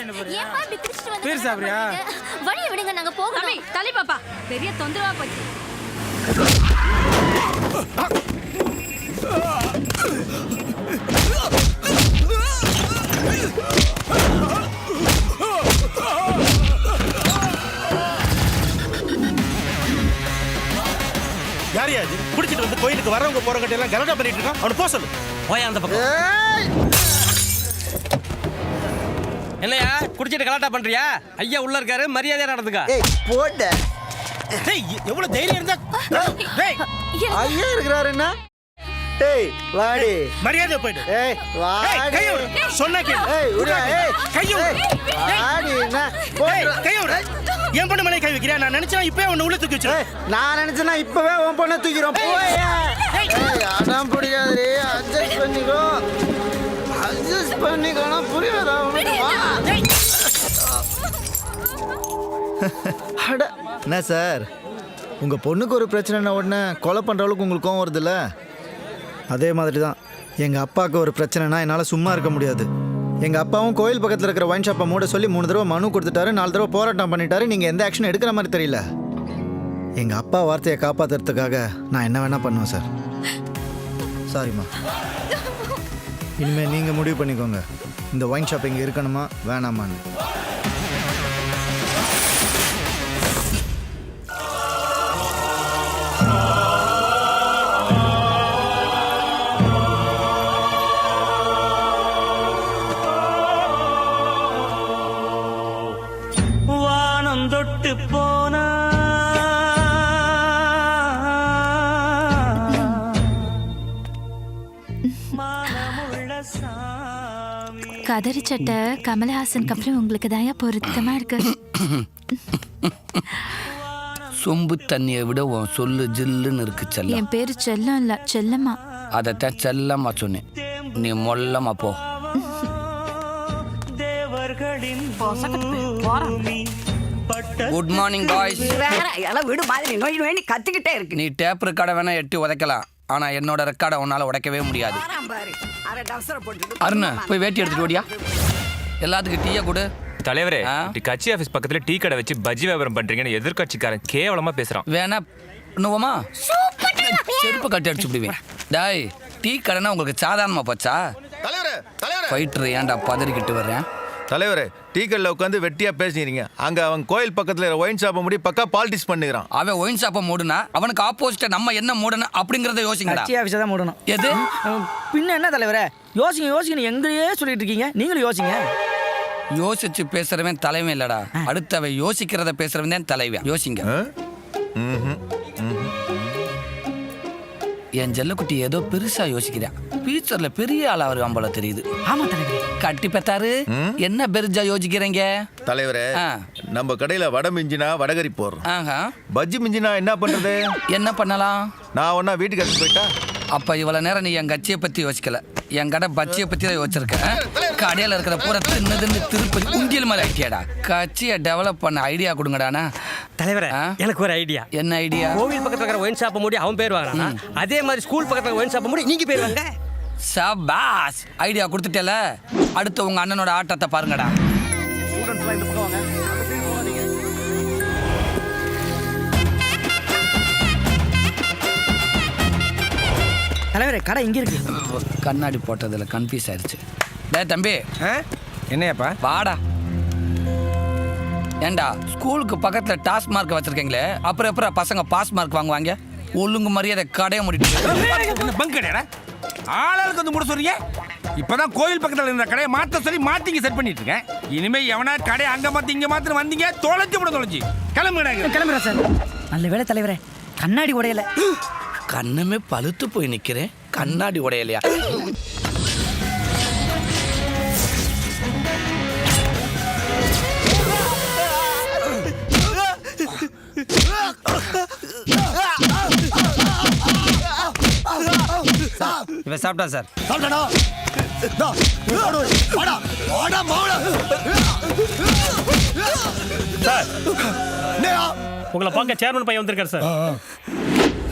ஏப்பா இப்படி குடிச்சிட்டு வந்து பேர் சாப்பிடுறியா? வழிய விடுங்க, நாங்க போகணும். தலை பாப்பா பெரிய தொந்தரவா போச்சு. யாரையா அது குடிச்சிட்டு வந்து கோயிலுக்கு வரவங்க போறவங்க எல்லாம் கலடா பண்ணிட்டு இருக்கான். அவனை போக சொல்லு. போய் அந்த பக்கம். என்னையா குடிச்சிட்டு கலாட்டா பண்றியா? ஐயா உள்ள இருக்காரு, மரியாதையா நடந்துக்க. ஏய் போட. டேய் எவ்வளவு தைரியம் இருந்தா டேய் ஐயா இருக்கறாருன்னா டேய் வாடி மரியாதை போய்டு. ஏய் வாடி கைய விடு. சொன்னா கேளு. ஏய் விடு. ஏய் கைய விடு. வாடி என்ன ஏய் கைய விடு. என் பொண்ணு மேலே கை வைக்கிறியா? நான் நினைச்சா இப்பவே உன்னை உள்ள தூக்கி வச்சிரு. நான் நினைச்சேனா இப்பவே உன் பொண்ண தூக்கிரோம். போய் ஏய் அடம் புடிக்காதே. அட்ஜஸ்ட் பண்ணிக்கோ. அட்ஜஸ்ட் பண்ணிக்கோனா புரியதா உனக்கு? அட என்ன சார், உங்க பொண்ணுக்கு ஒரு பிரச்சனைனா உடனே கொலை பண்ற அளவுக்கு உங்களுக்கு கோவம் வருதுல்ல? அதே மாதிரி தான் எங்கள் அப்பாவுக்கு ஒரு பிரச்சனைனா என்னால் சும்மா இருக்க முடியாது. எங்கள் அப்பாவும் கோயில் பக்கத்தில் இருக்கிற ஒயின் ஷாப்பை மூட சொல்லி 3 தடவை மனு கொடுத்துட்டாரு, 4 தடவை போராட்டம் பண்ணிட்டாரு. நீங்கள் எந்த ஆக்ஷன் எடுக்கிற மாதிரி தெரியல. எங்கள் அப்பா வார்த்தையை காப்பாற்றுறதுக்காக நான் என்ன வேணால் பண்ணுவேன் சார். சாரிம்மா. இனிமேல் நீங்கள் முடிவு பண்ணிக்கோங்க, இந்த ஒயின் ஷாப் இங்கே இருக்கணுமா வேணாமான்னு. தொட்டு போனா கதறி சட்டை கமலஹாசனுக்கு அப்புறம் உங்களுக்கு தாயா பொருத்தமா இருக்கு. சொம்பு தண்ணியை விட உன் சொல்லு ஜில்லுன்னு இருக்கு செல்லம். என் பேரு செல்லம் இல்ல, செல்லம்மா. அதைத்தான் செல்லம்மா சொன்னேன், நீ மொல்லமா போ. Good morning boys. வீடு மாதிரி நோய் நோய் கத்திக்கிட்டே இருக்கு. நீ டேப் ரெக்கார்டை வேணா எட்டி உதைக்கலாம், ஆனா என்னோட ரெக்கார்டை உன்னால உடைக்கவே முடியாது. அருண் போய் வேட்டி எடுத்துட்டு ஓடியா. எல்லாத்துக்கும் டீயை கொடு. தலைவரே, கட்சி ஆபீஸ் பக்கத்துல டீ கடை வச்சு பஜ்ஜி வியாபாரம் பண்றீங்கன்னு எதிர்கட்சிக்காரன் கேவலமா பேசுறான். வேணா பண்ணுவோமா? செருப்பு கட்டி அடிச்சு விடுவேன். டாய், டீ கடைனா உங்களுக்கு சாதாரணமா போச்சா? ஃபைட்டர் ஏன்டா பதறிக்கிட்டு வர்றேன்? தலைவரே, டீ கடையில் உட்காந்து வெட்டியா பேசிக்கிறீங்க. அங்க அவன் கோயில் பக்கத்துல ஒயின் ஷாப்பை மூடி பக்கா பாலிடிக்ஸ் பண்ணுகிறான். அவன் ஒயின் ஷாப்பை மூடுனா அவனுக்கு ஆப்போசிட்டா நம்ம என்ன மூடணும் அப்படிங்கறத யோசிங்கடா. கட்சி ஆபீஸை தான் மூடணும். எது பின்ன என்ன தலைவரே, யோசிங்க எங்களையே சொல்லிட்டு இருக்கீங்க. நீங்களும் யோசிங்க. யோசிச்சு பேசுறவன் தலைவன் இல்லடா, அடுத்தவன் யோசிக்கிறத பேசுறவன் தான் தலைவன். யோசிங்க. என் ஜெல்லக்குட்டி ஏதோ பெருசா யோசிக்கிறேன். ஃபியூச்சர்ல பெரிய ஆளா வருவான் போல தெரியுது. ஆமா தலைவரே. கட்டி பெத்தாரு என்ன பெருஜா யோசிக்கிறீங்க? தலைவரே, நம்ம கடையில வடை மிஞ்சினா வடகரி போடுறோம், பஜ்ஜி மிஞ்சினா என்ன பண்றது? என்ன பண்ணலாம்? நான் ஒன்னா வீட்டுக்கு எடுத்து போயிட்டா? அப்ப இவ்வளவு நேரம் நீ என் கட்சியை பத்தி யோசிக்கல, என் கடை பஜ்ஜியை பத்தி தான் யோசிச்சிருக்கேன். கடையில இருக்கிற பூரா தின்னு திருப்பதி உண்டியல் மேல ஐட்டியாடா. கட்சியை டெவலப் பண்ண ஐடியா கொடுங்கடானா. தலைவரே, எனக்கு ஒரு ஐடியா. என்ன ஐடியா? கோவில் பக்கத்துல இருக்கிற ஒயின் ஷாப்பை மூடி அவன் பேர் வாங்குறானா, அதே மாதிரி ஸ்கூல் பக்கத்துல ஒயின் ஷாப்பை மூடி நீங்க பேர் வாங்க. சபாஸ், ஐடியா கொடுத்துட்டேல. அடுத்து உங்க அண்ணனோட ஆட்டத்தை பாருங்கடா. தலைவரே, கடை இங்க இருக்கு. கண்ணாடி போட்டதுல கன்ஃபியூஸ் ஆயிடுச்சு. டேய் தம்பி, என்னையாப்பா? வாடா. ஏண்டா ஸ்கூலுக்கு பக்கத்துல டாஸ் மார்க் வச்சிருக்கீங்களே, அப்புறம் எப்பறம் பசங்க பாஸ் மார்க் வாங்குவாங்க? ஒழுங்கு மரியாதை கடையை முடிட்டு பங்க் கடையா? ஆளாளுக்கு வந்து மூட சொல்றீங்க. இப்பதான் கோயில் பக்கத்துல இருந்த கடையை மாத்த சொல்லி மாத்திங்க செட் பண்ணிட்டு இருக்கேன். இனிமே எவனா கடை அங்க மாத்தி இங்க மாத்தி வந்தீங்க தொலைச்சு விட தொலைச்சு கிளம்புறேன் சார். நல்ல வேளை தலைவரே, கண்ணாடி உடையல. கண்ணுமே பழுத்து போய் நிக்கிறேன், கண்ணாடி உடையலையா? இவன் சாப்பிட்டா சார். சார், உங்களை பார்க்க சேர்மன் பையன் வந்திருக்காரு சார்.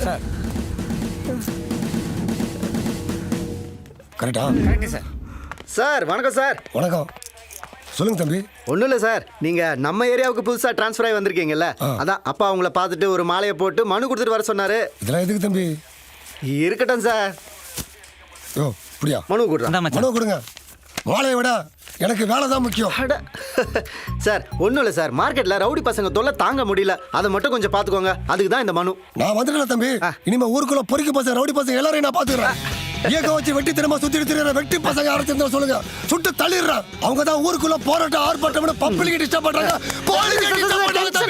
சார் கரெக்டா? Correct sir. சார் வணக்கம் சார். வணக்கம். சொல்லுங்க தம்பி. ஒன்றும் இல்லை சார், நீங்கள் நம்ம ஏரியாவுக்கு புதுசாக ட்ரான்ஸ்ஃபர் ஆகி வந்திருக்கீங்கல்ல, அதான் அப்பா அவங்கள பார்த்துட்டு ஒரு மாலையை போட்டு மனு கொடுத்துட்டு வர சொன்னார். இதெல்லாம் எதுக்கு தம்பி? இருக்கட்டும் சார். யோ இப்படியா மனு கொடுறேன். மனு கொடுங்க. மாலையை விட எனக்கு வேலை தான் முக்கியம். சார் ஒன்றும் இல்லை சார், மார்க்கெட்டில் ரவுடி பசங்க தொல்லை தாங்க முடியல, அதை மட்டும் கொஞ்சம் பார்த்துக்கோங்க, அதுக்கு தான் இந்த மனு. நான் வந்துட்டேன் தம்பி. இனிமே ஊருக்குள்ள பொறுக்கி பசங்க ரவுடி பசங்க எல்லாரையும் நான் பார்த்துக்கிறேன். ஏக வச்சு வெட்டி திரும்ப சுத்திட்டு திரிகிற வெட்டி பசங்க யாரும் தெரிஞ்சா சொல்லுங்க, சுட்டு தள்ளிடுறேன். அவங்க தான் ஊருக்குள்ள போராட்டம் ஆர்ப்பாட்டம்னு பப்ளிக் டிஸ்டர்ப் பண்றாங்க.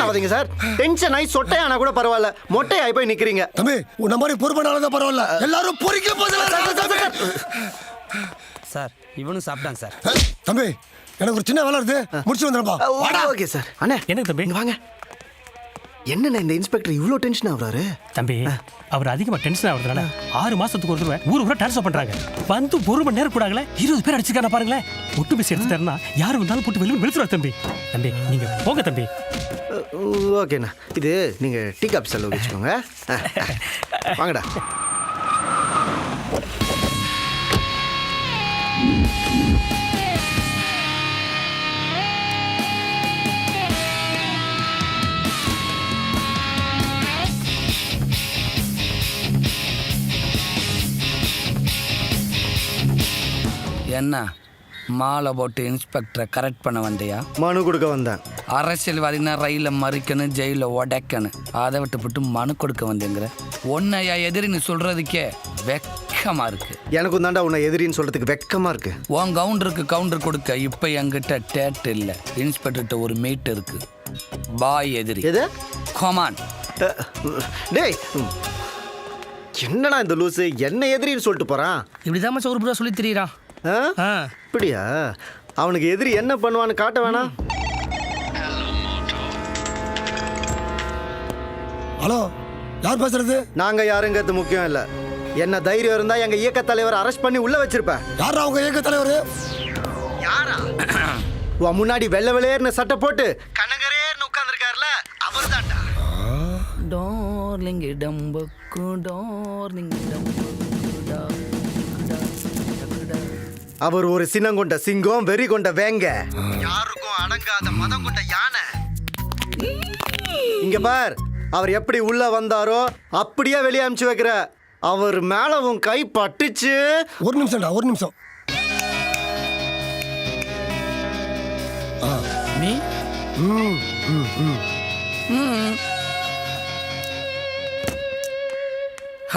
ஆகாதீங்க சார், டென்ஷன் ஆகி சொட்டையானா கூட பரவாயில்ல, மொட்டையாகி போய் நிக்கிறீங்க. தம்பி உன்ன மாதிரி பொறுப்பானாலதான் பரவாயில்ல, எல்லாரும் பொறுக்கி பசங்க. சார் இவனும் சாப்பிட்டாங்க சார். தம்பி எனக்கு ஒரு சின்ன வேலை இருக்கு, முடிச்சு வந்துடுறப்பா. Okay sir. அண்ணே எனக்கு தம்பி வாங்க. என்னண்ணே இந்த இன்ஸ்பெக்டர் இவ்வளோ டென்ஷன் ஆகுறாரு? தம்பி அவர் அதிகமாக டென்ஷன் ஆகுறதுனால 6 மாசத்துக்கு ஒரு தடவை ஊர் ஊரா ட்ரான்ஸ்ஃபர் பண்றாங்க. வந்து 1 மணி நேரம் கூடாங்களே 20 பேர் அடிச்சுக்கான பாருங்களேன். ஒட்டு பேசி எடுத்துட்டாருன்னா யாரும் வந்தாலும் போட்டு வெளியே வெளுத்துருவார் தம்பி. தம்பி நீங்க போங்க தம்பி. ஓகேண்ணா, இது நீங்கள் டீ காப்பி செலவு வச்சுக்கோங்க. வாங்கடா. என்ன மாலை போட்டு இன்ஸ்பெக்டரை கரெக்ட் பண்ண வந்தியா? மனு கொடுக்க வந்தேன். அரசியல்வாதினா ரயில மறிக்கணும், ஜெயில உடைக்கணும், அதை விட்டு மனு கொடுக்க வந்தேங்கிற உன்னையா எதிரின்னு சொல்றதுக்கே வெக்கமா இருக்கு. எனக்கும் தாண்டா உன்னை எதிரின்னு சொல்றதுக்கு வெக்கமா இருக்கு. உன் கவுண்டருக்கு கவுண்டர் கொடுக்க இப்ப என்கிட்ட டேட் இல்லை, இன்ஸ்பெக்டர்கிட்ட ஒரு மீட் இருக்கு. பாய் எதிரி. எது? கொமான். டேய் என்னடா இந்த லூசு என்ன எதிரின்னு சொல்லிட்டு போறான்? இப்படிதான் மச்சான் ஒரு புறா சொல்லி திரியிறான். அப்படியா? அவனுக்கு எதிரி என்ன பண்ணுவான்னு காட்ட வேணாம். ஹலோ யார் பேசுறது? நாங்க யாருங்கிறது முக்கியம் இல்ல, என்ன தைரியம் இருந்தா எங்க இயக்க தலைவர் அரெஸ்ட் பண்ணி உள்ள வச்சிருப்பேன். யாரா உங்க இயக்க தலைவர்? யாரா? உன் முன்னாடி வெள்ளை வெள்ளையர்னு சட்டை போட்டு கனகரேர்னு உட்கார்ந்துருக்காருல, அவர் தான்டா. Darling டம்பக்கு darling டம்பக்கு. அவர் ஒரு சின்னங்கொண்ட சிங்கம், வெறி கொண்ட வேங்க, யாருக்கும் அடங்காத மதம் கொண்ட யானை. இங்க பார், அவர் எப்படி உள்ள வந்தாரோ அப்படியே வெளியே அனுப்பிச்சு வைக்கிற. அவர் மேல உன் கை பட்டுச்சு. ஒரு நிமிஷம்டா, ஒரு நிமிஷம். நீ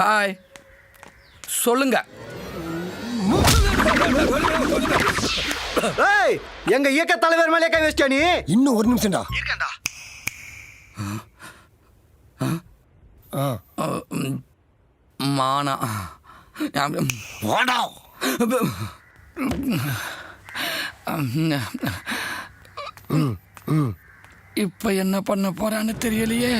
ஹாய் சொல்லுங்க. ஏய், எங்க இயக்க தலைவர் மேலே கை வச்சியா நீ? இன்னும் ஒரு நிமிஷம்டா. இருக்கேன்டா. மானா வாடா. இப்ப என்ன பண்ண போறான்னு தெரியலையே.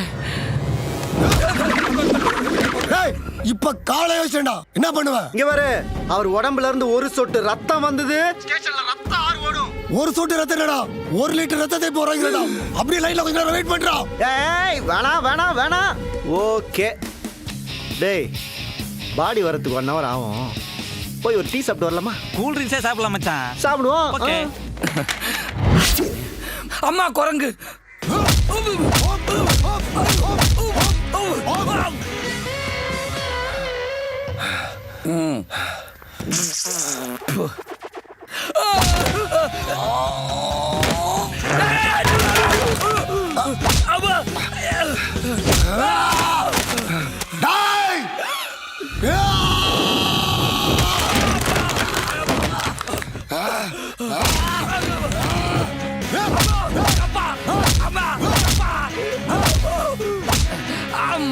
இப்ப காலை யோசிச்சா என்ன பண்ணுவேன்? இங்க பாரு, அவர் உடம்புல இருந்து ஒரு சொட்டு ரத்தம் வந்தது, ஸ்டேஷன்ல ரத்தம் ஆறு ஓடும். ஒரு சொட்டு ரத்தம் இல்லடா, 1 லிட்டர் ரத்தத்தை போறாங்கடா. அப்படியே லைன்ல கொஞ்ச நேரம் வெயிட் பண்றா. ஏய் வேணாம் வேணாம் வேணாம். ஓகே டேய், பாடி வரதுக்கு 1 hour ஆகும். போய் ஒரு டீ சாப்பிட்டு வரலாமா? கூல் ட்ரிங்க்ஸே சாப்பிடலாம் மச்சான். சாப்பிடுவோம். ஓகே. அம்மா குரங்கு.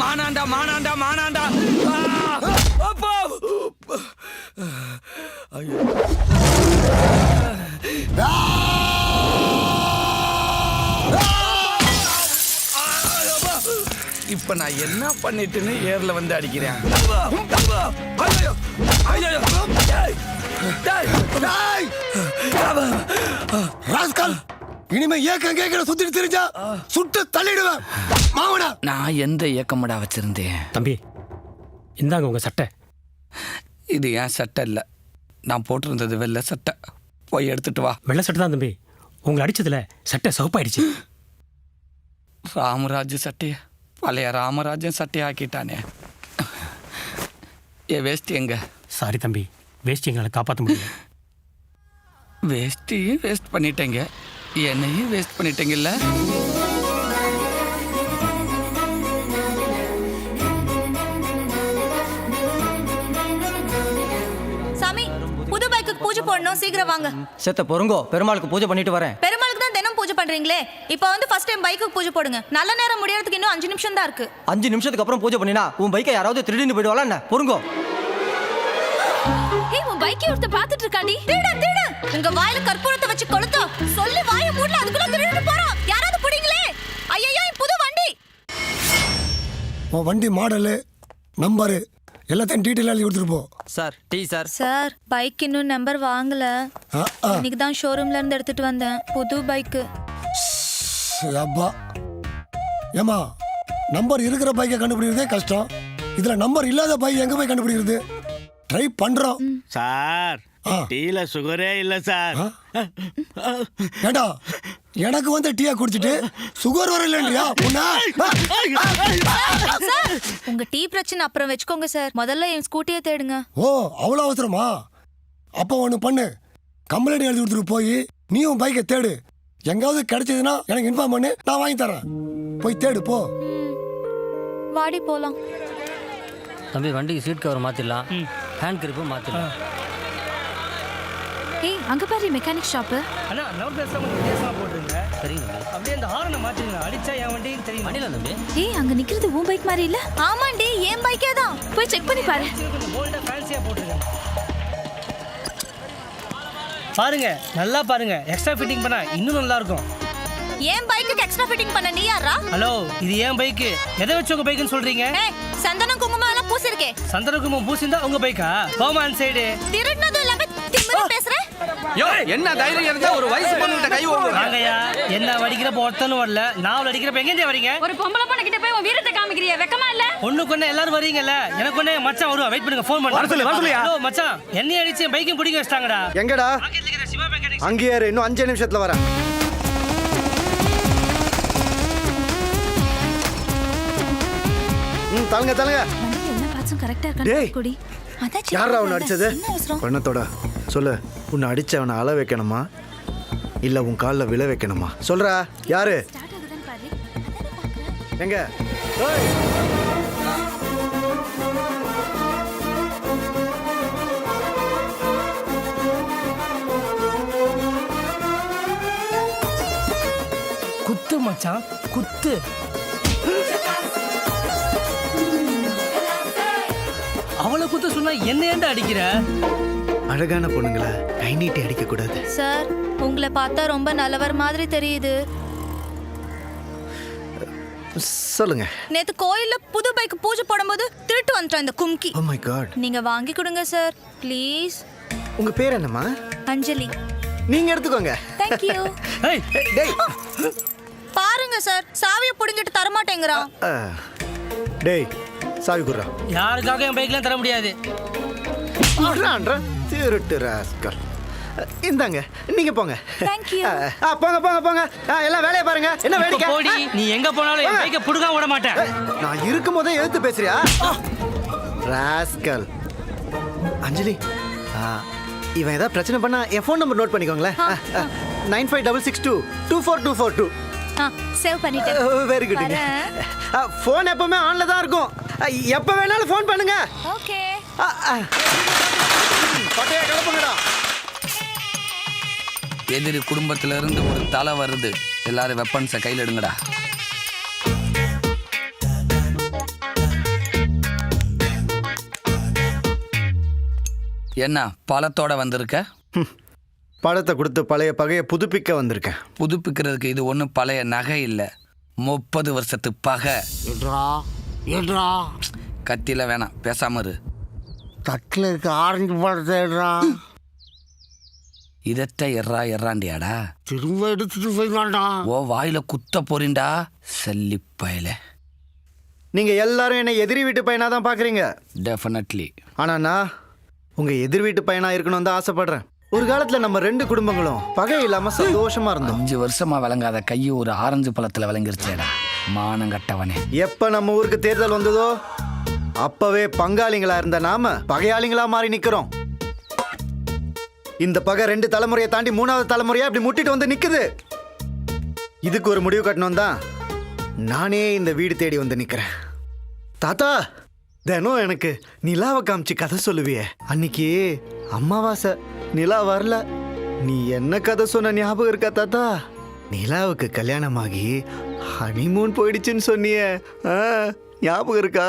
மானாண்டா மானாண்டா மானாண்டா. அப்பா இப்ப நான் என்ன பண்ணிட்டுன்னு ஏர்ல வந்து அடிக்கிறேன். இனிமே ஏக்கம் கேட்கிற சுத்திட்டு தெரிஞ்சா சுட்டு தள்ளிடுவேன் மாவனா. நான் எந்த இயக்கமடா வச்சிருந்தேன்? தம்பி இந்தாங்க உங்க சட்டை. இது ஏன் சட்டை இல்லை, நான் போட்டிருந்தது வெள்ளை சட்டை. போய் எடுத்துட்டு வா. வெள்ளை சட்டை தான் தம்பி. உங்களை அடிச்சதுல சட்டை சவுப்பாயிடுச்சு. ராமராஜ் சட்டைய பழைய ராமராஜன் சட்டையை ஆக்கிட்டானே. வேஸ்ட் எங்க? சாரி தம்பி, வேஸ்ட் எங்களால் காப்பாற்ற முடியல. வேஸ்ட்டையும் வேஸ்ட் பண்ணிட்டேங்க, என்னையும் வேஸ்ட் பண்ணிட்டேங்கல்ல. சாமி, புது பைக்கு பூஜை போடணும், சீக்கிரம் வாங்க. செத்த பொறுங்கோ, பெருமாளுக்கு பூஜை பண்ணிட்டு வரேன். பெருமாளுக்கு தான் தினம் பூஜை பண்றீங்களே, இப்போ வந்து ஃபர்ஸ்ட் டைம் பைக்குக்கு பூஜை போடுங்க. நல்ல நேரம் முடியறதுக்கு இன்னும் 5 நிமிஷம் தான் இருக்கு. 5 நிமிஷத்துக்கு அப்புறம் பூஜை பண்ணினா உன் பைக்கை யாராவது திருடின்னு போயிடுவாளா என்ன? பொறுங்கோ. ஏய், உன் பைக்கை ஒருத்த பாத்துட்டு இருக்காண்டி. திருடு திருடு, உங்க வாயில கற்பூரத்தை வச்சு கொளுத்தோ சொல்லி வாயை மூடல, அதுக்குள்ள திருடிட்டு போறோம். யாராவது புடிங்களே. ஐயோ, புது வண்டி. உன் வண்டி மாடலு நம்பரு எல்லாத்தையும் டீட்டெயில் எழுதி கொடுத்துட்டு போ. Sir tea sir. Sir, bike இன்னும் நம்பர் வாங்கல. இன்னைக்கு தான் ஷோரூம்ல இருந்து எடுத்துட்டு வந்தேன் புது பைக்கு. அப்பா ஏமா, நம்பர் இருக்கிற பைக்கை கண்டுபிடிக்கிறதே கஷ்டம், இதுல நம்பர் இல்லாத பைக் எங்க போய் கண்டுபிடிக்கிறது? ட்ரை பண்றோம் சார். டீல சுகரே இல்ல சார். ஏண்டா, எனக்கு வந்து டீயா குடிச்சிட்டு சுகர் வர இல்லையா? சார், உங்க டீ பிரச்சனை அப்புறம் வச்சுக்கோங்க சார், முதல்ல என் ஸ்கூட்டியை தேடுங்க. ஓ, அவ்வளோ அவசரமா? அப்போ ஒன்று பண்ணு, கம்ப்ளைண்ட் எழுதி கொடுத்துட்டு போய் நீயும் பைக்கை தேடு. எங்காவது கிடைச்சதுன்னா எனக்கு இன்ஃபார்ம் பண்ணு, நான் வாங்கி தரேன். போய் தேடு போ. வாடி போலாம். தம்பி, வண்டிக்கு சீட் கவர் மாத்திடலாம், ஹேண்ட் கிரிப்பும் மாத்திடலாம். ஏய், அங்க பாரு மெக்கானிக் ஷாப். அண்ணா, நம்பர் பேசாம வித்தியாசமா போட்டுருங்க. சரிங்க. அப்படியே அந்த ஹாரனை மாத்திடுங்க, அடிச்சா என் வண்டின்னு தெரியும். பண்ணிடலாம் தம்பி. ஏய், அங்க நிக்கிறது உன் பைக் மாதிரி இல்ல? ஆமாண்டி, என் பைக்கே தான். போய் செக் பண்ணி பாரு. கொஞ்சம் போல்டா ஃபேன்சியா போட்டுருங்க. பாருங்க, நல்லா பாருங்க, எக்ஸ்ட்ரா ஃபிட்டிங் பண்ணா இன்னும் நல்லா இருக்கும். என் பைக்குக்கு எக்ஸ்ட்ரா ஃபிட்டிங் பண்ண நீ யாரா? ஹலோ, இது ஏன் பைக்கு? எதை வச்சு உங்க பைக்குன்னு சொல்றீங்க? ஏய், சந்தனம் குங்குமம் எல்லாம் பூசிருக்கே. சந்தன குங்குமம் பூசிந்தா உங்க பைக்கா? கோமான் சைடு திருடுனதும் இல்லாம திமிரா பேசுற. என்ன தைரியம் இருந்தா ஒரு வயசு பொண்ணுகிட்ட கை ஓடுங்க. வாங்கயா, என்ன வடிக்கிறப்ப ஒருத்தனும் வரல, நான் அடிக்கிறப்ப எங்க வரீங்க? ஒரு பொம்பளை பொண்ணு கிட்ட போய் உன் வீரத்தை காமிக்கிறிய, வெக்கமா இல்ல? ஒண்ணுக்கு ஒண்ணு எல்லாரும் வரீங்கல்ல, எனக்கு ஒண்ணு மச்சான் வருவா, வெயிட் பண்ணுங்க, ஃபோன் பண்ணுங்க. ஹலோ மச்சான், என்னைய அடிச்சு என் பைக்கும் பிடிக்க வச்சிட்டாங்கடா. எங்கடா? சிவா மெக்கானிக். அங்கேயே இரு, இன்னும் 5 நிமிஷத்துல வரேன். தலங்க தலங்க. என்ன பாட்ஸும் கரெக்ட்டா டேய், இருக்கானே குடி. அதான் யாரா உன்னை அடிச்சது? என்ன அவசரம்? பண்ணத்தோட சொல்லு. உன்னை அடிச்சவனை அழ வைக்கணுமா இல்ல உன் காலில் விழ வைக்கணுமா? சொல்றா, யாரு? ஸ்டார்ட் ஆகுதுன்னு பாரு. அதானே பாக்குறேன். எங்க? ஏய், குத்து மச்சான், குத்து. அவளை குத்த சொன்னா என்ன ஏன்டா அடிக்கிற? அழகான பொண்ணுங்களை கை நீட்டி அடிக்க கூடாது. சார், உங்களை பார்த்தா ரொம்ப நல்லவர் மாதிரி தெரியுது. சொல்லுங்க. நேத்து கோயில்ல புது பைக் பூஜை போடும்போது திருட்டு வந்துட்டான் இந்த கும்கி. Oh my God. நீங்க வாங்கி கொடுங்க சார், ப்ளீஸ். உங்க பேர் என்னம்மா? அஞ்சலி. நீங்க எடுத்துக்கோங்க. Thank you. ஏய், டேய், பாருங்க சார், சாவியை புடுங்கிட்டு தர மாட்டேங்கிறான். டேய், சாவி குடுறா. யாருக்காக என் பைக்லாம் தர முடியாது. திருட்டு ராஸ்கல். இந்தாங்க, நீங்க போங்க. Thank you. போங்க போங்க போங்க. எல்லாம் வேலையை பாருங்க. என்ன இப்ப வேடிக்கை? போடி, நீ எங்க போனாலும் என் பைக்கை புடுங்க விட மாட்டேன். நான் இருக்கும் போதே எழுத்து பேசுறியா ராஸ்கல்? அஞ்சலி, இவன் ஏதாவது பிரச்சனை பண்ணா என் ஃபோன் நம்பர் நோட் பண்ணிக்கோங்களேன். 9566224242. சேவ் பண்ணிட்டேன். Very good. ஃபோன் எப்பவுமே ஆன்ல தான் இருக்கும், எப்ப வேணாலும் ஃபோன் பண்ணுங்க. ஓகே. பட்டைய கிளப்புங்கடா. எதிரி குடும்பத்துல இருந்து ஒரு தலை வருது, எல்லாரும் வெப்பன்ஸை கையில் எடுங்கடா. என்ன பழத்தோட வந்திருக்க? பழத்தை கொடுத்து பழைய பகையை புதுப்பிக்க வந்திருக்கேன். புதுப்பிக்கிறதுக்கு இது ஒன்றும் பழைய நகை இல்லை, 30 வருஷத்து பகை. கத்தியில வேணாம், பேசாம இரு. தட்டில் இருக்க ஆரஞ்சு பழத்தை எடுறா. இதட்ட எறாண்டியாடா, திரும்ப எடுத்துட்டு போய் வேண்டாம். ஓ வாயில குத்த போறீண்டா சல்லிப்பயல. நீங்க எல்லாரும் என்னை எதிரி வீட்டு பையனா தான் பாக்குறீங்க. டெஃபினெட்லி. ஆனா நான் உங்க எதிர் வீட்டு பையனா இருக்கணும் தான் ஆசைப்படுறேன். ஒரு காலத்துல நம்ம 2 குடும்பங்களும் பகை இல்லாம சந்தோஷமா இருந்தோம். 5 வருஷமா விளங்காத கையை ஒரு ஆரஞ்சு பழத்துல விளங்கிருச்சேடா மானங்கட்டவனே. எப்ப நம்ம ஊருக்கு தேர்தல் வந்ததோ அப்பவே பங்காளிங்களா இருந்த நாம பகையாளிங்களா மாறி நிக்கிறோம். இந்த பகை 2 தலைமுறையை தாண்டி 3வது தலைமுறையா இப்படி முட்டிட்டு வந்து நிக்குது. இதுக்கு ஒரு முடிவு கட்டணும் தான் நானே இந்த வீடு தேடி வந்து நிக்கிறேன். தாத்தா, தினம் எனக்கு நிலாவை காமிச்சு கதை சொல்லுவியே. அன்னைக்கு அமாவாசை, நிலா வரல. நீ என்ன கதை சொன்ன ஞாபகம் இருக்கா தாத்தா? நிலாவுக்கு கல்யாணமாகி ஹனிமூன் போயிடுச்சுன்னு சொன்னியே, ஞாபகம் இருக்கா?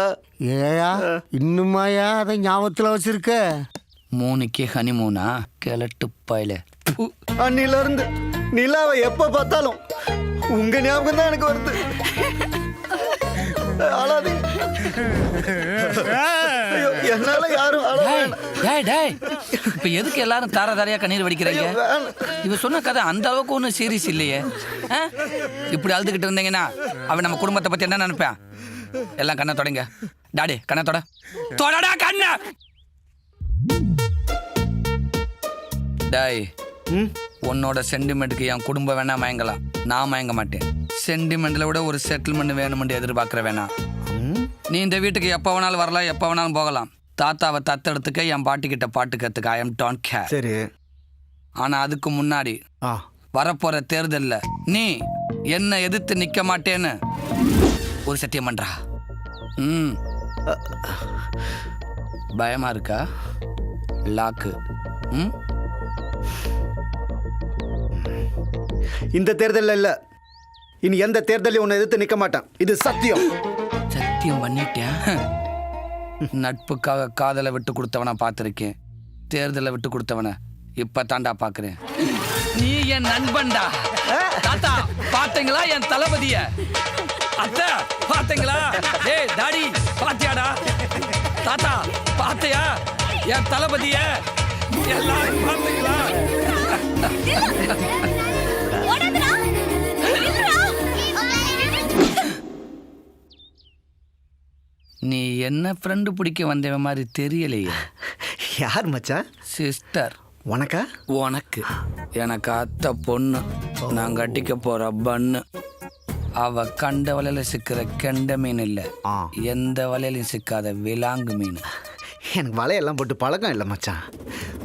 ஏயா இன்னுமாயா அதை ஞாபகத்தில் வச்சிருக்க? 3க்கு ஹனிமூனா கிழட்டு பாயில. அன்னில இருந்து நிலாவை எப்ப பார்த்தாலும் உங்க ஞாபகம் தான் எனக்கு வருது. அழாதீங்க. ஐயோ, என்னால யாரும் இப்ப எதுக்கு எல்லாரும் தார தாரையா கண்ணீர் வடிக்கிறீங்க? இவ சொன்ன கதை அந்த அளவுக்கு ஒன்றும் சீரியஸ் இல்லையே. இப்படி அழுதுகிட்டு இருந்தீங்கன்னா அவன் நம்ம குடும்பத்தை பத்தி என்ன நினைப்பான்? எல்லாம் கண்ணை தொடங்க. டாடி கண்ணை தொடடா கண்ண. டாய், உன்னோட சென்டிமெண்ட்டுக்கு என் குடும்பம் வேணா மயங்கலாம், நான் மயங்க மாட்டேன். சென்டிமெண்ட்ல விட ஒரு செட்டில்மெண்ட் வேணும்னு எதிர்பார்க்கிற வேணாம். நீ இந்த வீட்டுக்கு எப்போ வேணாலும் வரலாம், எப்போ வேணாலும் போகலாம். தாத்தாவை தத்தெடுத்துக்க, என் பாட்டிக்கிட்ட பாட்டு கற்றுக்க. I am don't care. சரி. ஆனா அதுக்கு முன்னாடி வரப்போற தேர்தல்ல நீ என்ன எதிர்த்து நிக்க மாட்டேன்னு ஒரு சத்தியம் பண்றா. பயமா இருக்கா? லாக்கு. இந்த தேர்தல்ல இல்ல, இனி எந்த தேர்தலையும் உன்னை எதிர்த்து நிக்க மாட்டான். இது சத்தியம். சத்தியம் பண்ணிட்டேன். நட்புக்காக காதலை விட்டு கொடுத்தவனை பார்த்துருக்கேன், தேர்தலை விட்டு கொடுத்தவனை இப்ப தாண்டா பாக்குறேன். நீ என் நண்பன்டா. தாத்தா பாத்தீங்களா என் தளபதிய? அத்தை பாத்தீங்களா? டேய் டாடி பாத்தியாடா? தாத்தா பாத்தியா என் தளபதிய? எல்லாரும் பாத்தீங்களா? நீ என்ன ஃப்ரெண்டு பிடிக்க வந்தவ மாதிரி தெரியலையே. யார் மச்சான்? சிஸ்டர். உனக்கா? உனக்கு. எனக்கு அத்தை பொண்ணு, நான் கட்டிக்க போற பண்ணு. அவ கண்ட வலையில சிக்கிற கெண்ட மீன் இல்ல, எந்த வலையிலையும் சிக்காத விலாங்கு மீன். எனக்கு வலையெல்லாம் போட்டு பழக்கம் இல்லை மச்சான்,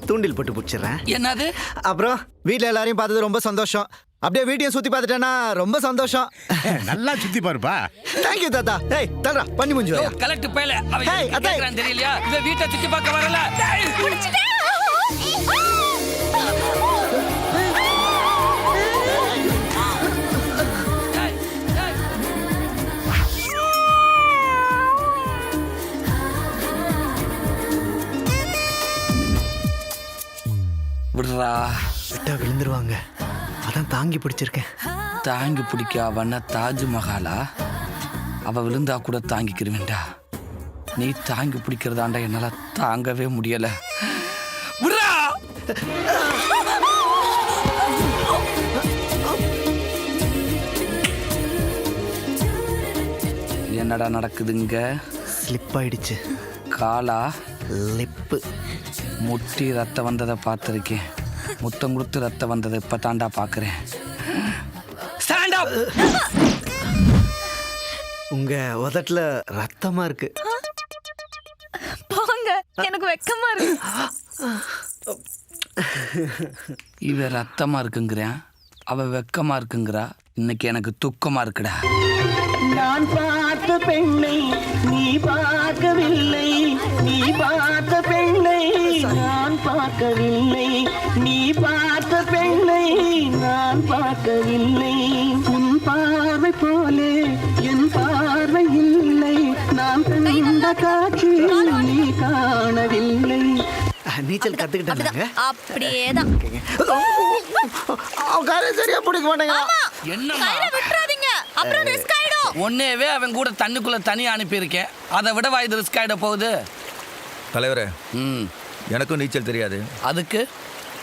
தூண்டில் போட்டு பிடிச்சிடுறேன். என்னது? அப்புறம் வீட்டில் எல்லாரையும் பார்த்தது ரொம்ப சந்தோஷம். அப்படியே வீட்டையும் சுத்தி பார்த்துட்டேன்னா ரொம்ப சந்தோஷம். நல்லா சுத்தி பாருப்பா. தேங்க்யூ தாத்தா. ஏய் தரா பண்ணி முடிஞ்சு கலெக்ட் பையல அவன் தெரியலையா? இந்த வீட்டை சுத்தி பார்க்க வரல. விடுறா, விட்டா விழுந்துருவாங்க, அதான் தாங்கி பிடிச்சிருக்கேன். தாங்கி பிடிக்க அவன தாஜ்மஹாலா? அவ விழுந்தா கூட தாங்கிக்கிறவேண்டா. நீ தாங்கி பிடிக்கிறதாண்டா என்னால தாங்கவே முடியல. விடுறா. என்னடா நடக்குதுங்க? ஸ்லிப் ஆயிடுச்சு. காலா? லிப்பு. முட்டி ரத்தம் வந்ததை பார்த்துருக்கேன், முத்தம் கொடுத்து ரத்தம் வந்ததை இப்போ தாண்டா பார்க்குறேன். Stand up. உங்க உதட்டுல ரத்தமா இருக்கு. போங்க, எனக்கு வெக்கமா இருக்கு. இவ ரத்தமா இருக்குங்கிறேன், அவ வெக்கமா இருக்குங்கிறா. இன்னைக்கு எனக்கு துக்கமா இருக்குடா. நான் பார்த்த பெண்ணை நீ பார்க்கவில்லை, நீ பார்த்த பெண்ணை நான் பார்க்கவில்லை, நீ பார்த்த பெண்ணை நான் பார்க்கவில்லை. உன் பார்வை போலே என் பார்வை இல்லை, நான் கண்ட காட்சி நீ காணவில்லை. நீச்சல் கத்துக்கிட்டாங்க. அப்படியேதான். சரியா பிடிக்க மாட்டேங்க. என்னம்மா? விட்டுறாதீங்க, அப்புறம் ரிஸ்க் ஆயிடும். ஒன்னேவே அவன் கூட தண்ணிக்குள்ள தனியா அனுப்பியிருக்கேன், அதை விட இது ரிஸ்க் ஆயிட போகுது. தலைவரே, எனக்கும் நீச்சல் தெரியாது. அதுக்கு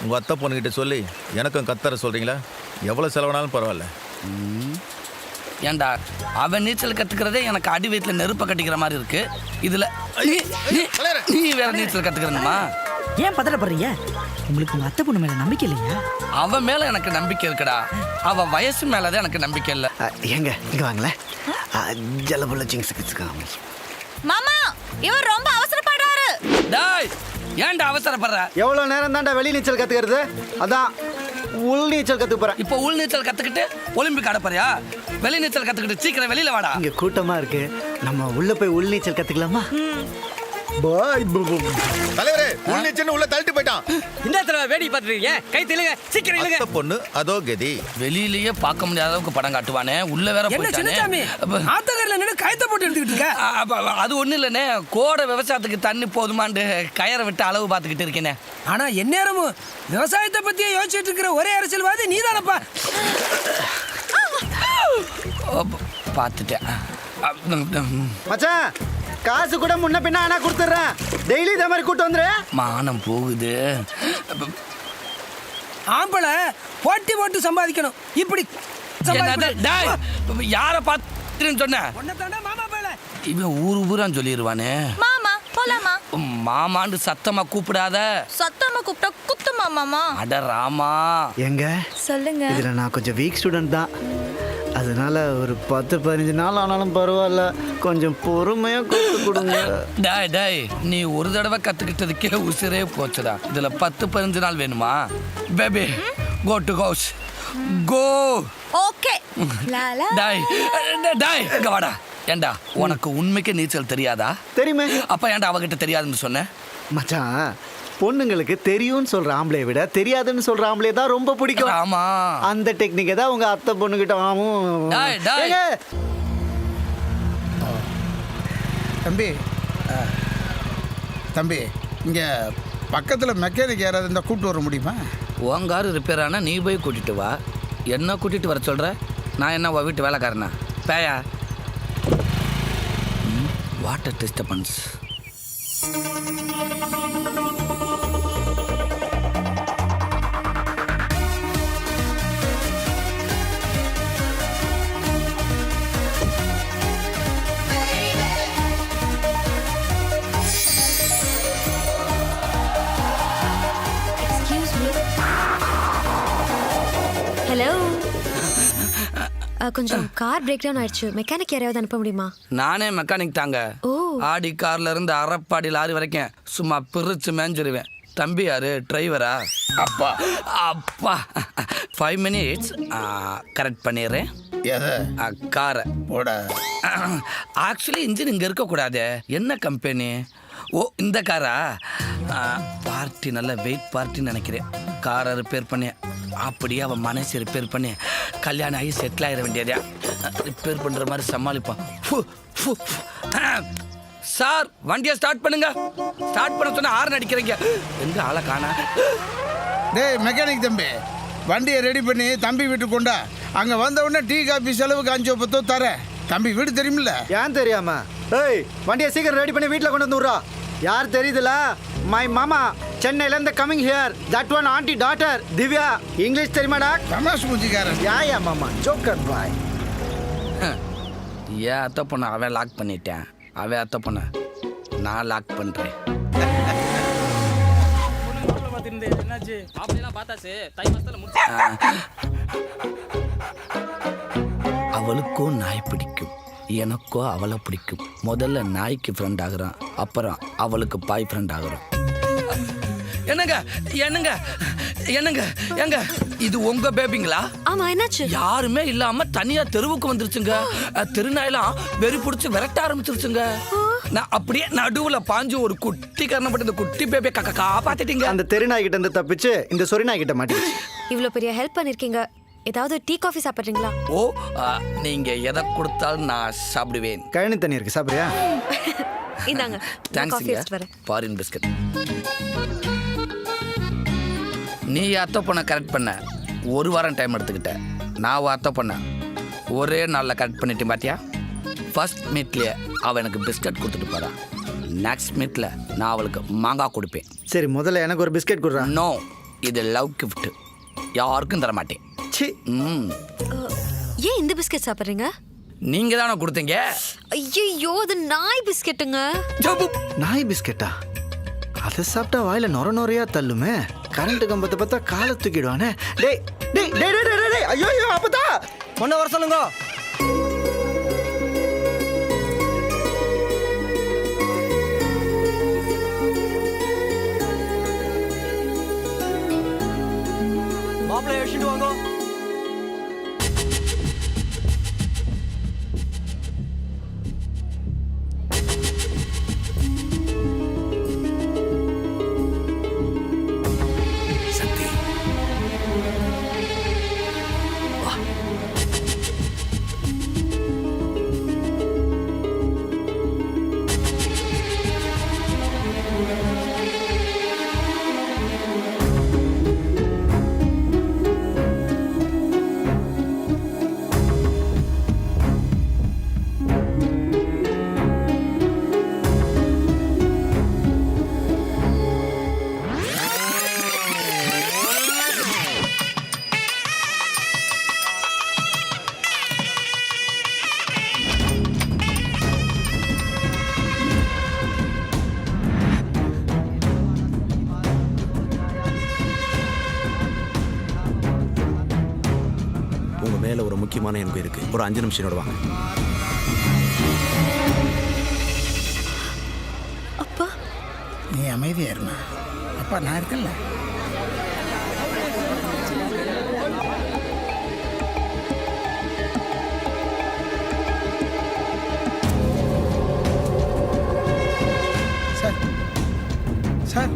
உங்கள் அத்தை பொண்ணுக்கிட்ட சொல்லி எனக்கும் கத்தர சொல்கிறீங்களா? எவ்வளோ செலவானாலும் பரவாயில்ல. ஏண்டா, அவன் நீச்சல் கற்றுக்கிறதே எனக்கு அடி வயிற்றுல நெருப்பை கட்டிக்கிற மாதிரி இருக்கு. இதில் நீ வேற நீச்சல் கற்றுக்கிறணுமா? ஏன் பதட்டப்படுறீங்க? உங்களுக்கு உங்க அத்தை பொண்ணு மேல நம்பிக்கை இல்லையா? அவன் மேல எனக்கு நம்பிக்கை இருக்குடா. அவ வயசு மேலதான் எனக்கு நம்பிக்கை இல்ல. எங்க இங்க வாங்களேன். ஜலபுள்ள சிங்ஸ் மாமா இவர் ரொம்ப அவசரப்படுறாரு. டேய் ஏன்டா அவசரப்படுற? எவ்வளவு நேரம் தான்டா வெளி நீச்சல் கத்துக்கிறது? அதான் உள் நீச்சல் கத்துக்க போறேன். இப்போ உள் நீச்சல் கத்துக்கிட்டு ஒலிம்பிக் ஆட போறியா? வெளி நீச்சல் கத்துக்கிட்டு சீக்கிரம் வெளியில வாடா. இங்க கூட்டமா இருக்கு, நம்ம உள்ள போய் உள் நீச்சல் கத்துக்கலாமா? பாய் தலைவரே உள் நீச்சல் உள்ள தள்ளிட்டு போயிட்டான். இந்த தடவை வேடி பார்த்துருக்கீங்க, கை தெலுங்க, சீக்கிரம் இல்லைங்க. அத்தை பொண்ணு அதோ கதி. வெளியிலேயே பார்க்க முடியாத அளவுக்கு படம் காட்டுவானே, உள்ள வேற போயிட்டானே. ஆத்தங்கரில் நின்று கயத்தை போட்டு எடுத்துக்கிட்டு இருக்க. அது ஒண்ணு இல்லனே, கோட விவசாயத்துக்கு தண்ணி போதுமான்னு கயரை விட்டு அளவு பார்த்துக்கிட்டு இருக்கேனே. ஆனா எந்நேரமும் விவசாயத்தை பத்தியே யோசிச்சுட்டு இருக்கிற ஒரே அரசியல்வாதி நீதானப்பா. பார்த்துட்டேன் மச்சான், காசு கூட முன்ன பின்ன ஆனா கொடுத்துறேன். டெய்லி இதே மாதிரி கூட்டு வந்துரு. மானம் போகுது. ஆம்பளை போட்டி போட்டு சம்பாதிக்கணும். இப்படி யார பார்த்துன்னு சொன்ன? மாமா பேல இவன் ஊரான்னு சொல்லிடுவானே. மாமா போலாமா? மாமான்னு சத்தமா கூப்பிடாத. சத்தமா கூப்பிட்டா குத்துமா மாமா? அட ராமா. எங்க சொல்லுங்க. இதுல நான் கொஞ்சம் வீக் ஸ்டூடெண்ட் தான், அதனால ஒரு 10-15 நாள் ஆனாலும் பரவாயில்ல, கொஞ்சம் பொறுமையா கொடுத்து கொடுங்க. டாய் டாய், நீ ஒரு தடவை கத்துக்கிட்டதுக்கே உசிரே போச்சுடா. இதுல 10-15 நாள் வேணுமா? Baby go to house go. Okay. Lala. டாய் டாய் இங்க வாடா. ஏண்டா உனக்கு உண்மைக்கு நீச்சல் தெரியாதா? தெரியுமே. அப்ப ஏன்டா அவகிட்ட தெரியாதுன்னு சொன்ன? மச்சான், பொண்ணுங்களுக்கு தெரியும்னு சொல்ற ஆம்பளையை விட தெரியாதுன்னு சொல்ற ஆம்பளையை தான் ரொம்ப பிடிக்கும். ஆமா, அந்த டெக்னிக்கை தான் உங்க அத்தை பொண்ணுகிட்ட. டாய் டாய். தம்பி தம்பி, இங்கே பக்கத்தில் மெக்கானிக் யாராவது இருந்தால் கூப்பிட்டு வர முடியுமா? உன் காரு ரிப்பேர் ஆனால் நீ போய் கூட்டிட்டு வா. என்ன கூட்டிட்டு வர சொல்ற? நான் என்ன உன் வீட்டு வேலைக்காரனா? பேயா. Water disturbance. ஹலோ. கொஞ்சம் கார் பிரேக் டவுன் ஆயிடுச்சு, மெக்கானிக் யாரையாவது அனுப்ப முடியுமா? நானே மெக்கானிக் தாங்க. ஓ. ஆடி கார்ல இருந்து அரப்பாடி லாரி வரைக்கும் சும்மா பிரிச்சு மேஞ்சிருவேன். தம்பி யாரு? டிரைவரா? அப்பா அப்பா 5 minutes கரெக்ட் பண்ணிடுறேன். காரை போட. ஆக்சுவலி இன்ஜின் இங்கே இருக்கக்கூடாது. என்ன கம்பெனி? ஓ இந்த காரா? பார்ட்டி நல்ல வெயிட் பார்ட்டின்னு நினைக்கிறேன். காரை ரிப்பேர் பண்ணி அப்படியே அவன் மனசு ரிப்பேர் பண்ணி கல்யாணம் ஆகி செட்டில் ஆகிட வேண்டியதா. ரிப்பேர் பண்ணுற மாதிரி சமாளிப்பான். சார் வண்டியை ஸ்டார்ட் பண்ணுங்க. ஸ்டார்ட் பண்ண சொன்னா ஹார்ன் அடிக்கிறீங்க. எங்க ஆளை காணா? டேய் மெக்கானிக் தம்பி, வண்டியை ரெடி பண்ணி தம்பி வீட்டுக்கு கொண்டா. அங்கே வந்த உடனே டீ காபி செலவுக்கு 5-10 தரேன். தம்பி வீடு தெரியுமில்ல? ஏன் தெரியாம? ஏய், வண்டியை சீக்கிரம் ரெடி பண்ணி வீட்டில் கொண்டு வந்து விட்றா. யார் தெரியுதுல? மை மாமா, சென்னையில இருந்து coming here. That one aunty daughter Divya. English தெரியுமாடா? தமாஷ் மூஞ்சிக்காரன். யா மாமா, ஜோக்கர் பாய். ஏன் அத்தை பொண்ணை அவன் லாக் பண்ணிட்டேன், அவன் அத்தை பொண்ணை நான் லாக் பண்ணுறேன். அவளுக்கோ நாய் பிடிக்கும், எனக்கோ அவளை பிடிக்கும். முதல்ல நாய்க்கு ஃப்ரெண்ட் ஆகுறான், அப்புறம் அவளுக்கு பாய் ஃப்ரெண்ட் ஆகுறான். என்னங்க என்னங்க என்னங்க எங்க இது உங்க பேபிங்களா? ஆமா, என்னாச்சு? யாருமே இல்லாம தனியா தெருவுக்கு வந்துருச்சுங்க. தெருநாயெல்லாம் வெறி பிடிச்சி விரட்ட ஆரம்பிச்சிருச்சுங்க. நான் அப்படியே நடுவுல பாஞ்சு ஒரு குட்டி கரணப்பட்டு இந்த குட்டி பேபியை காப்பாத்திட்டீங்க. அந்த தெருநாய் கிட்ட இருந்து தப்பிச்சு இந்த சொரி நாய் கிட்ட மாட்டிச்சு. இவ்வளவு பெரிய ஹெல்ப் பண்ணிருக்கீங்க. ஏதாவது டீ காஃபி சாப்பிடுறீங்களா? ஓ, நீங்க எதை கொடுத்தாலும் நான் சாப்பிடுவேன். கழனி தண்ணி இருக்கு, சாப்பிடுறியா? இந்தாங்க, தேங்க்ஸ். Foreign biscuit. நீ அத்தை பொண்ணை கரெக்ட் பண்ண 1 வாரம் டைம் எடுத்துக்கிட்ட. நான் அத்தை பொண்ணை ஒரே நாளில் கரெக்ட் பண்ணிட்டேன் பாத்தியா? ஃபர்ஸ்ட் மீட்லேயே அவள் எனக்கு பிஸ்கட் கொடுத்துட்டு போறா. நெக்ஸ்ட் மீட்டில் நான் அவளுக்கு மாங்காய் கொடுப்பேன். சரி, முதல்ல எனக்கு ஒரு பிஸ்கட் கொடுறா. நோ, இது லவ் கிஃப்ட், யாருக்கும் தர மாட்டேன். ஏன் இந்த பிஸ்கட் சாப்பிடுறீங்க? நீங்க தானே கொடுத்தீங்க. ஐயோ, அது நாய் பிஸ்கட்டுங்க. நாய் பிஸ்கட்டா? அதை சாப்பிட்டா வாயில நொர நொறையா தள்ளுமே. கரண்ட் கம்பத்தை பார்த்தா காலை தூக்கிடுவானே. டேய் டேய் டேய் டேய் டேய், டேய் ஐயோ ஐயோ அப்பதா ஒன்ன வர சொல்லுங்க. மாப்பிள்ளை அழைச்சிட்டு வாங்க. உங்க மேல ஒரு முக்கியமான எனக்கு இருக்கு. ஒரு 5 நிமிஷம் வாங்க. அப்பா நீ அமைதியா இருமா. அப்பா நான் இருக்கல. சார் சார்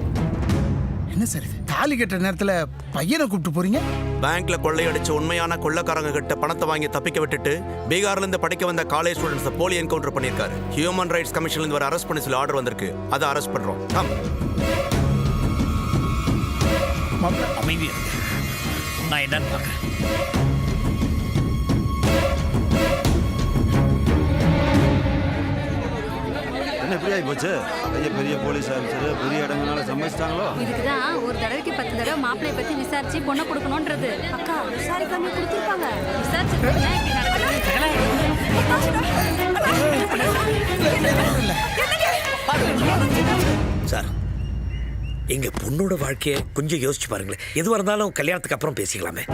என்ன சார் இது? தாலி கட்டுற நேரத்தில் பையனை கூப்பிட்டு போறீங்க? பேங்க்ல கொள்ளையடிச்சு உண்மையான கொள்ளக்காரங்க கிட்ட பணத்தை வாங்கி தப்பிக்க விட்டுட்டு பீகார்ல இருந்து படிக்க வந்த காலேஜ் ஸ்டூடெண்ட்ஸ் போலி என்கவுண்டர் பண்ணிருக்காரு. ஹியூமன் ரைட்ஸ் கமிஷன்ல இருந்து வர அரெஸ்ட் பண்ணி சொல்லி ஆர்டர் வந்திருக்கு. அதை அரெஸ்ட் பண்றோம். அமைதியா நான் என்னன்னு பார்க்கறேன். என்ன இப்படி ஆகி போச்சு? பெரிய போலீஸ் ஆஃபீஸர் பெரிய இடங்களால சமைச்சிட்டாங்களோ? இதுக்குதான் ஒரு தடவைக்கு 10 தடவை மாப்பிளைய பத்தி விசாரிச்சு பொண்ணை கொடுக்கணும்ன்றது. அக்கா விசாரிக்காம கொடுத்துருப்பாங்க. விசாரிச்சு ஏன் இப்படி நடக்குது? சார், எங்க பொண்ணோட வாழ்க்கையை கொஞ்சம் யோசிச்சு பாருங்களேன். எதுவாக இருந்தாலும் கல்யாணத்துக்கு அப்புறம் பேசிக்கலாமே.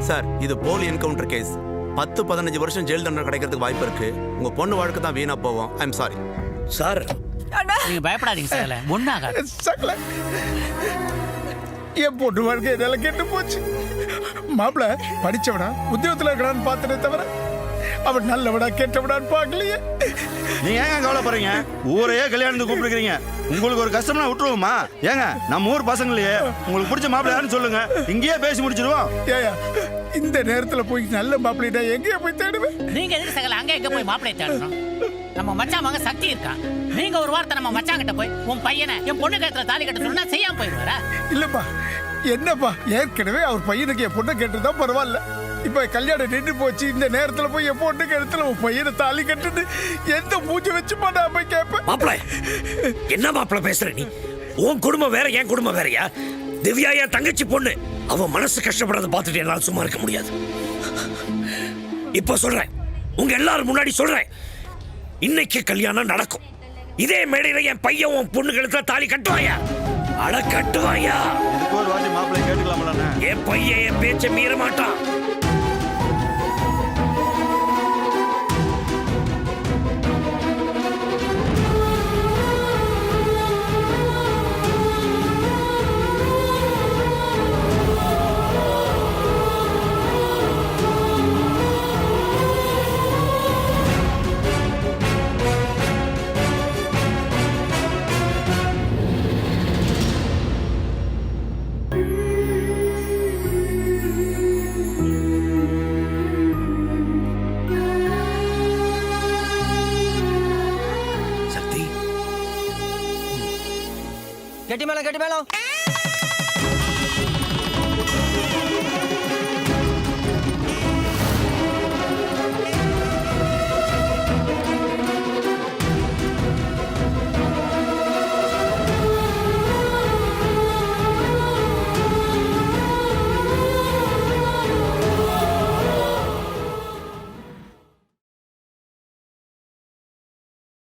சார், இது போலி என்கவுண்டர் கேஸ். 10-15 வருஷம் ஜெயில் தண்டனை கிடைக்கிறதுக்கு வாய்ப்பு இருக்கு. உங்க பொண்ணு வாழ்க்கை தான் வீணா போவோம். I am sorry sir. நீங்க பயப்படாதீங்க சார், ஒண்ணாகாது. என் பொண்ணு வாழ்க்கை இதெல்லாம் கெட்டு போச்சு. மாப்பிள்ள படிச்சவனா உத்தியோகத்தில் இருக்கிறான்னு பார்த்துட்டே தவிர அவன் நல்லவனா கெட்டவனான்னு பார்க்கலையே. நீங்க ஏங்க கவலைப்படுறீங்க? ஊரையே கல்யாணத்துக்கு கூப்பிட்டுருக்கீங்க. உங்களுக்கு ஒரு கஷ்டம்னா விட்டுருவோமா? ஏங்க நம்ம ஊர் பசங்களையே உங்களுக்கு பிடிச்ச மாப்பிள்ளை யாருன்னு சொல்லுங்க, இங்கேயே பேசி முடிச்சிருவோம். ஏயா இந்த நேரத்துல போய் நல்ல மாப்பிள்ளைடா எங்கேயே போய் தேடுவேன்? நீங்க எதுக்கு சகல அங்க எங்க போய் மாப்பிளைய தேடணும்? நம்ம மச்சான் மகன் சக்தி இருக்கான். நீங்க ஒரு வார்த்தை நம்ம மச்சான் கிட்ட போய் உன் பையனை என் பொண்ணு கழுத்துல தாலி கட்ட சொன்னா செய்யாம போயிடுவாரா? இல்லப்பா, என்னப்பா, ஏற்கனவே அவர் பையனுக்கு என் பொண்ணை கேட்டதா பரவாயில்ல. இப்ப கல்யாணம் நின்று போச்சு. இந்த நேரத்துல போய் என் பொண்ணு கழுத்துல உன் பையனை தாலி கட்டுன்னு எந்த மூஞ்சி வச்சுப்பா நான் போய் கேட்பேன்? மாப்பிள என்ன மாப்பிள பேசுற நீ? உன் குடும்பம் வேற, என் குடும்பம் வேறயா? திவ்யா என் தங்கச்சி பொண்ணு. அவன் மனசு கஷ்டப்படுறத பார்த்துட்டு என்னால சும்மா இருக்க முடியாது. இப்ப சொல்றேன், உங்க எல்லாரும் முன்னாடி சொல்றேன், இன்னைக்கு கல்யாணம் நடக்கும். இதே மேடையில என் பையன் உன் பொண்ணு கழுத்துல தாலி கட்டுவாயா? அட கட்டுவாயா? இதுக்கு ஒரு வாட்டி மாப்பிள்ளை கேட்டுக்கலாம்ல? என் பையன் என் பேச்சை மீற மாட்டான். கெட்டி மேளம்